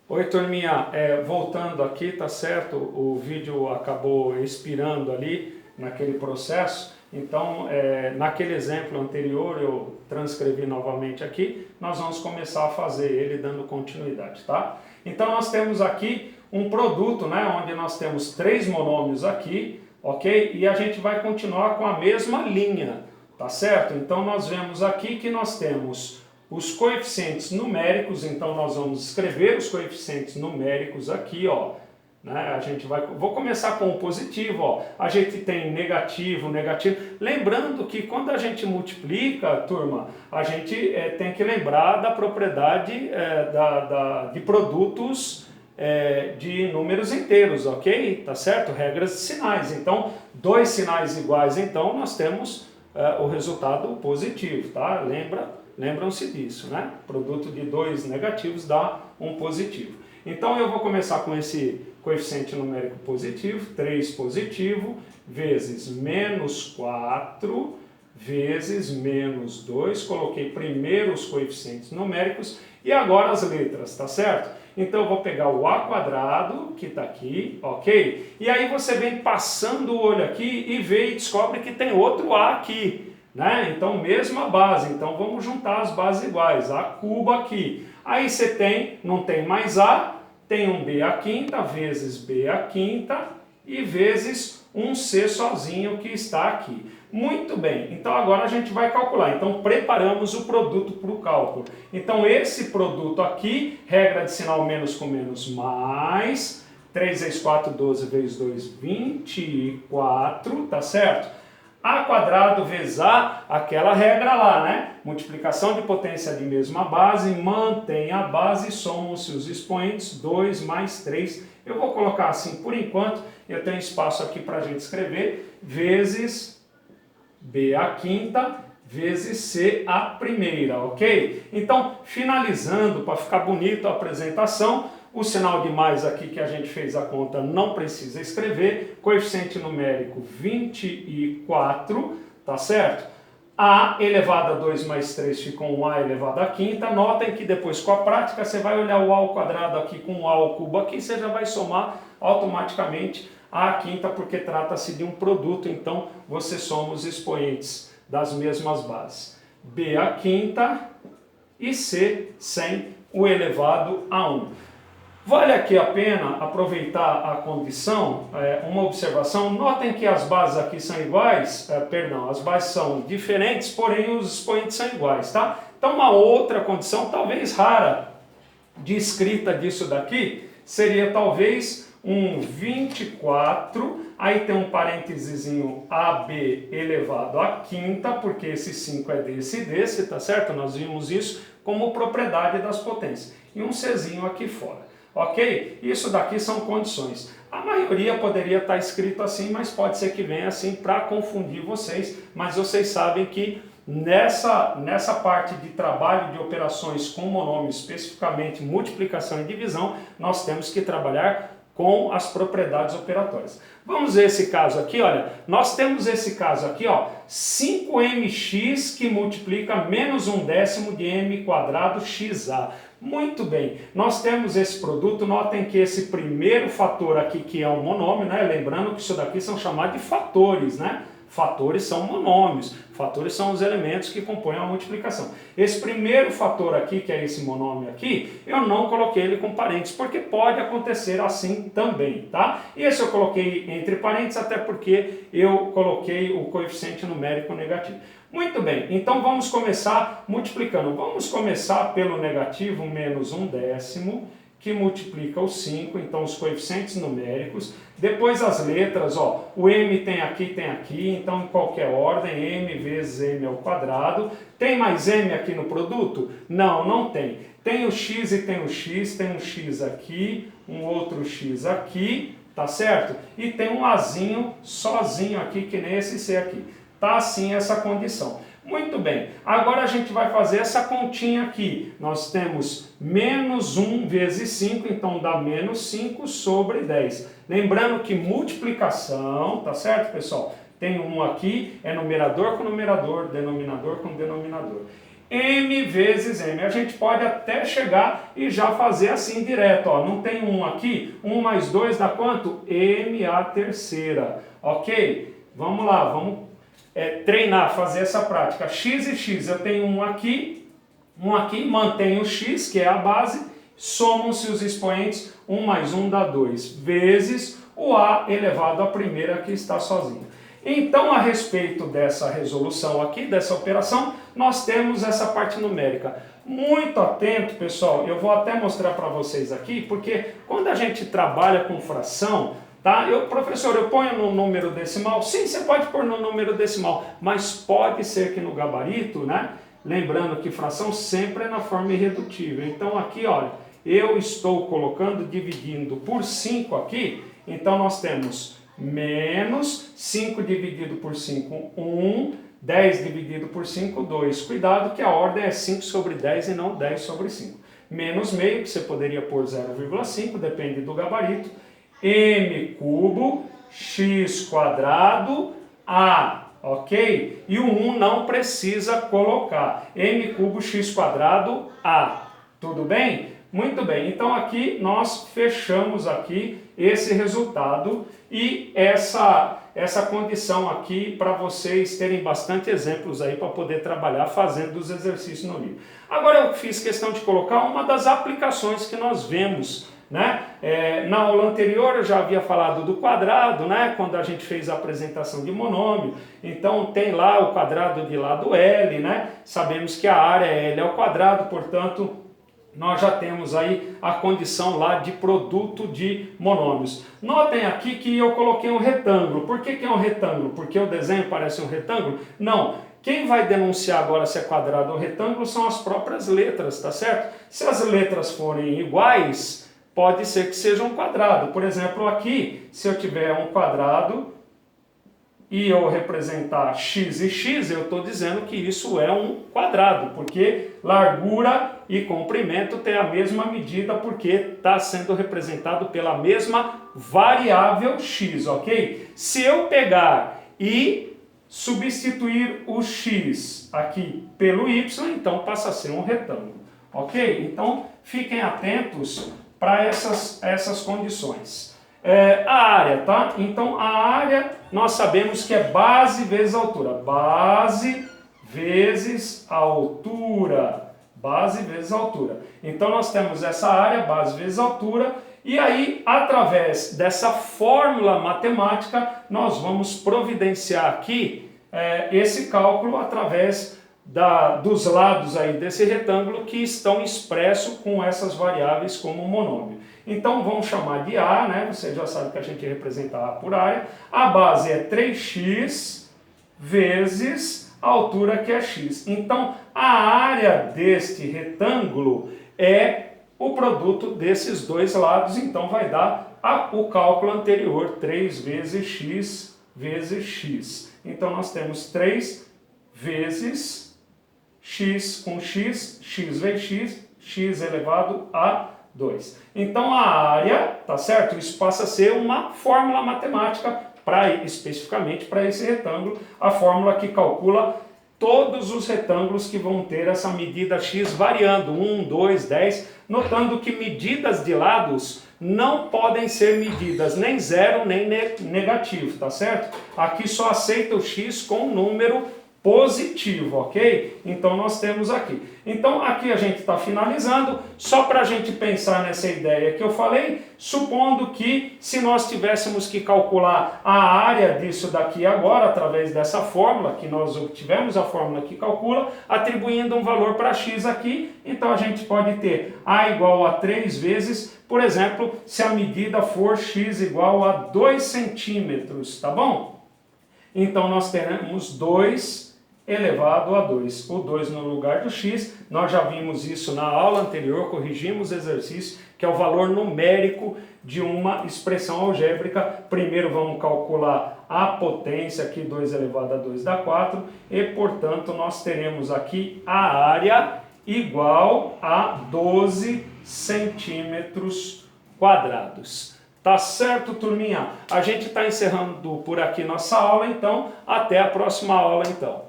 Oi, turminha, voltando aqui, tá certo? O vídeo acabou expirando ali naquele processo, então naquele exemplo anterior eu transcrevi novamente aqui, nós vamos começar a fazer ele dando continuidade, tá? Então nós temos aqui um produto, né, onde nós temos três monômios aqui, ok? E a gente vai continuar com a mesma linha, tá certo? Então nós vemos aqui que nós temos os coeficientes numéricos, então nós vamos escrever os coeficientes numéricos aqui, ó. Né? Vou começar com o positivo, ó. A gente tem negativo, negativo. Lembrando que quando a gente multiplica, turma, a gente tem que lembrar da propriedade de produtos de números inteiros, ok? Tá certo? Regras de sinais. Então, dois sinais iguais, então nós temos o resultado positivo, tá? Lembram-se disso, né? Produto de dois negativos dá um positivo. Então eu vou começar com esse coeficiente numérico positivo, 3 positivo, vezes menos 4, vezes menos 2. Coloquei primeiro os coeficientes numéricos e agora as letras, tá certo? Então eu vou pegar o a quadrado, que está aqui, ok? E aí você vem passando o olho aqui e vê e descobre que tem outro a aqui. Né? Então, mesma base. Então, vamos juntar as bases iguais. A cubo aqui. Aí você não tem mais A, tem um B à quinta, vezes B à quinta, e vezes um C sozinho que está aqui. Muito bem. Então, agora a gente vai calcular. Então, preparamos o produto para o cálculo. Então, esse produto aqui, regra de sinal menos com menos mais, 3 vezes 4, 12 vezes 2, 24, tá certo? A quadrado vezes A, aquela regra lá, né? Multiplicação de potência de mesma base, mantém a base, somam-se os expoentes, 2 mais 3. Eu vou colocar assim por enquanto, eu tenho espaço aqui para a gente escrever, vezes B à quinta, vezes C à primeira, ok? Então, finalizando, para ficar bonito a apresentação, o sinal de mais aqui que a gente fez a conta não precisa escrever. Coeficiente numérico 24, tá certo? A elevado a 2 mais 3 fica um A elevado a quinta. Notem que depois com a prática você vai olhar o A ao quadrado aqui com o A ao cubo aqui, você já vai somar automaticamente A à quinta, porque trata-se de um produto, então você soma os expoentes das mesmas bases. B à quinta e C sem o elevado a 1. Vale aqui a pena aproveitar a condição, uma observação. Notem que as bases aqui são iguais, as bases são diferentes, porém os expoentes são iguais, tá? Então uma outra condição, talvez rara, de escrita disso daqui, seria talvez um 24, aí tem um parêntesezinho AB elevado à quinta, porque esse 5 é desse e desse, tá certo? Nós vimos isso como propriedade das potências. E um Czinho aqui fora. Ok? Isso daqui são condições. A maioria poderia estar escrito assim, mas pode ser que venha assim para confundir vocês. Mas vocês sabem que nessa parte de trabalho de operações com monômio, especificamente multiplicação e divisão, nós temos que trabalhar com as propriedades operatórias. Vamos ver esse caso aqui, olha. Nós temos esse caso aqui, ó, 5mx que multiplica menos 1/10 de m quadrado xa. Muito bem, nós temos esse produto, notem que esse primeiro fator aqui, que é um monômio, né? Lembrando que isso daqui são chamados de fatores, né? Fatores são monômios, fatores são os elementos que compõem a multiplicação. Esse primeiro fator aqui, que é esse monômio aqui, eu não coloquei ele com parênteses, porque pode acontecer assim também, tá? E esse eu coloquei entre parênteses, até porque eu coloquei o coeficiente numérico negativo. Muito bem, então vamos começar multiplicando. Vamos começar pelo negativo menos 1/10, que multiplica o 5, então os coeficientes numéricos. Depois as letras, ó, o m tem aqui, então em qualquer ordem, m vezes m ao quadrado. Tem mais m aqui no produto? Não, não tem. Tem o x e tem o x, tem um x aqui, um outro x aqui, tá certo? E tem um azinho sozinho aqui, que nem esse c aqui. Tá assim essa condição. Muito bem, agora a gente vai fazer essa continha aqui. Nós temos menos 1 vezes 5, então dá menos 5 sobre 10. Lembrando que multiplicação, tá certo, pessoal? Tem um aqui, é numerador com numerador, denominador com denominador. m vezes m. A gente pode até chegar e já fazer assim direto, ó. Não tem 1 aqui? 1 mais 2 dá quanto? m à terceira, ok? Vamos lá, vamos treinar, fazer essa prática. X e x, eu tenho um aqui, mantenho o x, que é a base, somam-se os expoentes, 1 mais 1 dá 2, vezes o a elevado à primeira que está sozinho. Então, a respeito dessa resolução aqui, dessa operação, nós temos essa parte numérica. Muito atento, pessoal, eu vou até mostrar para vocês aqui, porque quando a gente trabalha com fração, tá? Professor, eu ponho no número decimal? Sim, você pode pôr no número decimal, mas pode ser que no gabarito, né? Lembrando que fração sempre é na forma irredutível. Então, aqui, olha, eu estou colocando, dividindo por 5 aqui, então nós temos menos 5 dividido por 5, 1, 10 dividido por 5, 2. Cuidado que a ordem é 5 sobre 10 e não 10 sobre 5. Menos meio, que você poderia pôr 0,5, depende do gabarito. M cubo, x quadrado, a, ok? E o 1 não precisa colocar. M cubo, x quadrado, a. Tudo bem? Muito bem, então aqui nós fechamos aqui esse resultado e essa condição aqui para vocês terem bastante exemplos aí para poder trabalhar fazendo os exercícios no livro. Agora eu fiz questão de colocar uma das aplicações que nós vemos, né? Na aula anterior eu já havia falado do quadrado, né? Quando a gente fez a apresentação de monômio, então tem lá o quadrado de lado L, né? Sabemos que a área é L ao quadrado, portanto nós já temos aí a condição lá de produto de monômios. Notem aqui que eu coloquei um retângulo. Por que é um retângulo? Porque o desenho parece um retângulo? Não. Quem vai denunciar agora se é quadrado ou retângulo são as próprias letras, tá certo? Se as letras forem iguais, pode ser que seja um quadrado. Por exemplo, aqui, se eu tiver um quadrado e eu representar x e x, eu estou dizendo que isso é um quadrado, porque largura e comprimento tem a mesma medida, porque está sendo representado pela mesma variável x, ok? Se eu pegar e substituir o x aqui pelo y, então passa a ser um retângulo, ok? Então fiquem atentos para essas condições. A área, tá? Então a área nós sabemos que é base vezes altura. Base vezes altura. Base vezes altura. Então nós temos essa área, base vezes altura, e aí através dessa fórmula matemática nós vamos providenciar aqui esse cálculo através dos lados aí desse retângulo que estão expressos com essas variáveis como monômio. Então vamos chamar de A, né? Você já sabe que a gente representa A por área. A base é 3x vezes a altura que é x. Então a área deste retângulo é o produto desses dois lados, então vai dar o cálculo anterior, 3 vezes x. Então nós temos 3 vezes x com x, x vezes x elevado a 2. Então a área, tá certo? Isso passa a ser uma fórmula matemática especificamente para esse retângulo, a fórmula que calcula todos os retângulos que vão ter essa medida x variando, 1, 2, 10, notando que medidas de lados não podem ser medidas nem zero nem negativo, tá certo? Aqui só aceita o x com número positivo, ok? Então nós temos aqui. Então aqui a gente está finalizando, só para a gente pensar nessa ideia que eu falei, supondo que se nós tivéssemos que calcular a área disso daqui agora, através dessa fórmula, que nós obtivemos a fórmula que calcula, atribuindo um valor para x aqui, então a gente pode ter A igual a 3 vezes, por exemplo, se a medida for x igual a 2 centímetros, tá bom? Então nós teremos 2 elevado a 2. O 2 no lugar do x, nós já vimos isso na aula anterior, corrigimos o exercício, que é o valor numérico de uma expressão algébrica. Primeiro vamos calcular a potência, aqui 2 elevado a 2 dá 4, e portanto nós teremos aqui a área igual a 12 centímetros quadrados. Tá certo, turminha? A gente está encerrando por aqui nossa aula, então até a próxima aula, então.